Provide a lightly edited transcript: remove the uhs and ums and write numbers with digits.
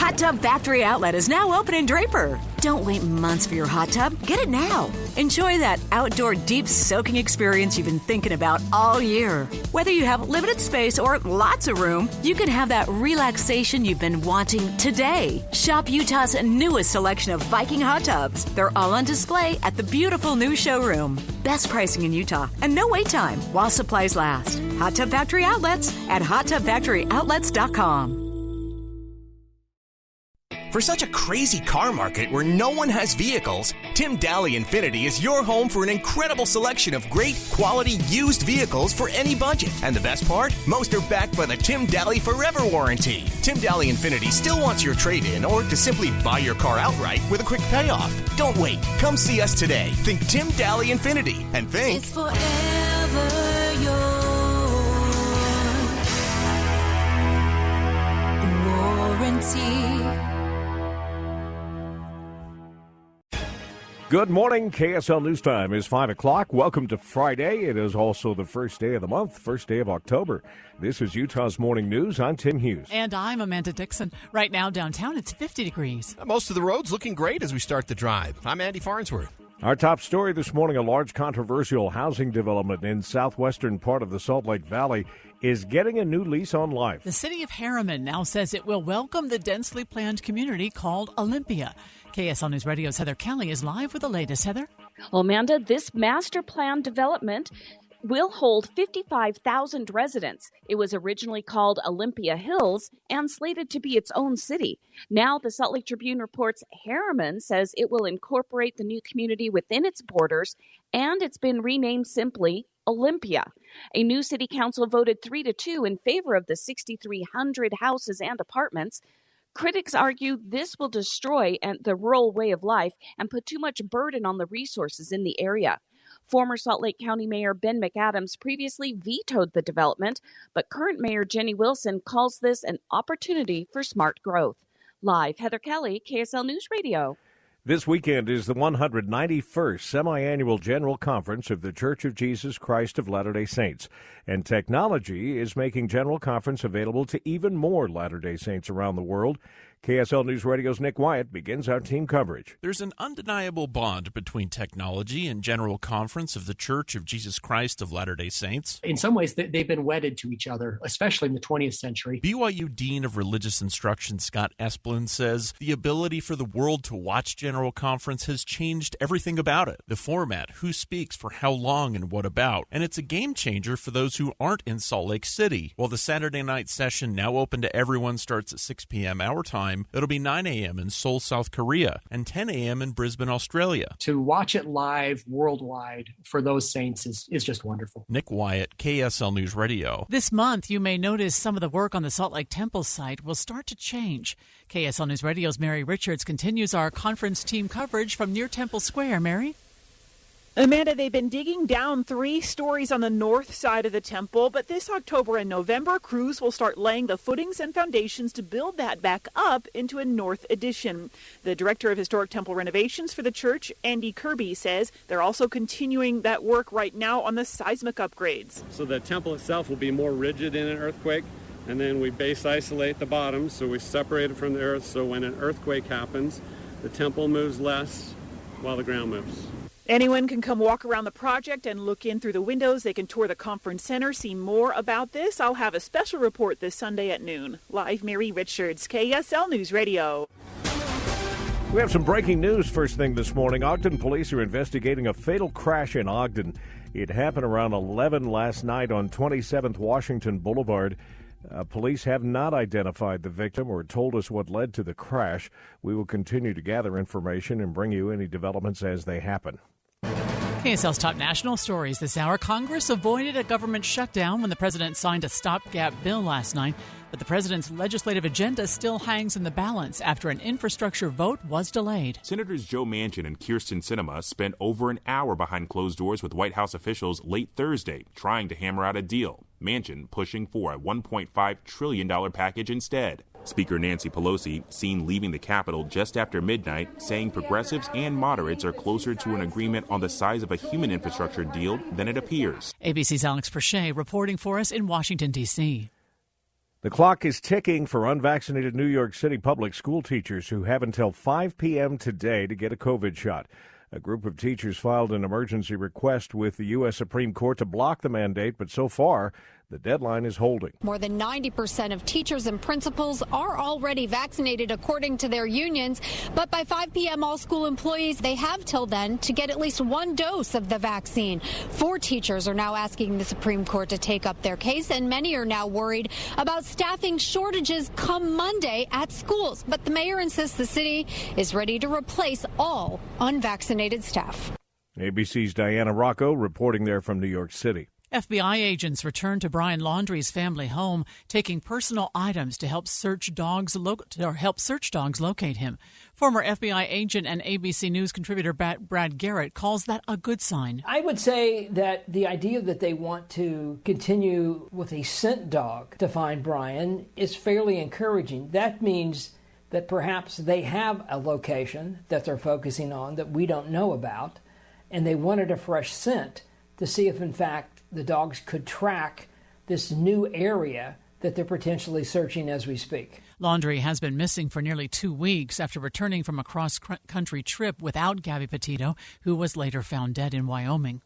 Hot Tub Factory Outlet is now open in Draper. Don't wait months for your hot tub. Get it now. Enjoy that outdoor deep soaking experience you've been thinking about all year. Whether you have limited space or lots of room, you can have that relaxation you've been wanting today. Shop Utah's newest selection of Viking hot tubs. They're all on display at the beautiful new showroom. Best pricing in Utah and no wait time while supplies last. Hot Tub Factory Outlets at hottubfactoryoutlets.com. For such a crazy car market where no one has vehicles, Tim Daly Infiniti is your home for an incredible selection of great quality used vehicles for any budget. And the best part? Most are backed by the Tim Daly Forever Warranty. Tim Daly Infiniti still wants your trade-in or to simply buy your car outright with a quick payoff. Don't wait. Come see us today. Think Tim Daly Infiniti and think it's forever your warranty. Good morning. KSL News Time is 5 o'clock. Welcome to Friday. It is also the first day of the month, first day of October. This is Utah's Morning News. I'm Tim Hughes. And I'm Amanda Dixon. Right now downtown, it's 50 degrees. Most of the roads looking great as we start the drive. I'm Andy Farnsworth. Our top story this morning, a large controversial housing development in southwestern part of the Salt Lake Valley is getting a new lease on life. The city of Harriman now says it will welcome the densely planned community called Olympia. KSL News Radio's Heather Kelly is live with the latest. Heather? Well, Amanda, this master plan development will hold 55,000 residents. It was originally called Olympia Hills and slated to be its own city. Now, the Salt Lake Tribune reports Harriman says it will incorporate the new community within its borders, and it's been renamed simply Olympia. A new city council voted 3-2 in favor of the 6,300 houses and apartments. Critics argue this will destroy the rural way of life and put too much burden on the resources in the area. Former Salt Lake County Mayor Ben McAdams previously vetoed the development, but current Mayor Jenny Wilson calls this an opportunity for smart growth. Live, Heather Kelly, KSL News Radio. This weekend is the 191st Semi-Annual General Conference of the Church of Jesus Christ of Latter-day Saints, and technology is making General Conference available to even more Latter-day Saints around the world. KSL News Radio's Nick Wyatt begins our team coverage. There's an undeniable bond between technology and General Conference of the Church of Jesus Christ of Latter-day Saints. In some ways, they've been wedded to each other, especially in the 20th century. BYU Dean of Religious Instruction Scott Esplin says the ability for the world to watch General Conference has changed everything about it. The format, who speaks for how long and what about, and it's a game changer for those who aren't in Salt Lake City. While the Saturday night session, now open to everyone, starts at 6 p.m. our time, it'll be 9 a.m. in Seoul, South Korea, and 10 a.m. in Brisbane, Australia. To watch it live worldwide for those saints is just wonderful. Nick Wyatt, KSL News Radio. This month, you may notice some of the work on the Salt Lake Temple site will start to change. KSL News Radio's Mary Richards continues our conference team coverage from near Temple Square. Mary? Amanda, they've been digging down 3 stories on the north side of the temple, but this October and November, crews will start laying the footings and foundations to build that back up into a north addition. The director of historic temple renovations for the church, Andy Kirby, says they're also continuing that work right now on the seismic upgrades. So the temple itself will be more rigid in an earthquake, and then we base isolate the bottom, so we separate it from the earth, so when an earthquake happens, the temple moves less while the ground moves. Anyone can come walk around the project and look in through the windows. They can tour the conference center, see more about this. I'll have a special report this Sunday at noon. Live, Mary Richards, KSL News Radio. We have some breaking news first thing this morning. Ogden police are investigating a fatal crash in Ogden. It happened around 11 last night on 27th Washington Boulevard. Police have not identified the victim or told us what led to the crash. We will continue to gather information and bring you any developments as they happen. KSL's top national stories this hour. Congress avoided a government shutdown when the president signed a stopgap bill last night, but the president's legislative agenda still hangs in the balance after an infrastructure vote was delayed. Senators Joe Manchin and Kyrsten Sinema spent over an hour behind closed doors with White House officials late Thursday trying to hammer out a deal. Manchin pushing for a $1.5 trillion package instead. Speaker Nancy Pelosi, seen leaving the Capitol just after midnight, saying progressives and moderates are closer to an agreement on the size of a human infrastructure deal than it appears. ABC's Alex Perche reporting for us in Washington, D.C. The clock is ticking for unvaccinated New York City public school teachers who have until 5 p.m. today to get a COVID shot. A group of teachers filed an emergency request with the U.S. Supreme Court to block the mandate, but so far, the deadline is holding. More than 90% of teachers and principals are already vaccinated, according to their unions. But by 5 p.m., all school employees, they have till then to get at least one dose of the vaccine. 4 teachers are now asking the Supreme Court to take up their case, and many are now worried about staffing shortages come Monday at schools. But the mayor insists the city is ready to replace all unvaccinated staff. ABC's Diana Rocco reporting there from New York City. FBI agents returned to Brian Laundrie's family home, taking personal items to help search dogs locate him. Former FBI agent and ABC News contributor Brad Garrett calls that a good sign. I would say that the idea that they want to continue with a scent dog to find Brian is fairly encouraging. That means that perhaps they have a location that they're focusing on that we don't know about, and they wanted a fresh scent to see if, in fact, the dogs could track this new area that they're potentially searching as we speak. Laundrie has been missing for nearly 2 weeks after returning from a cross-country trip without Gabby Petito, who was later found dead in Wyoming.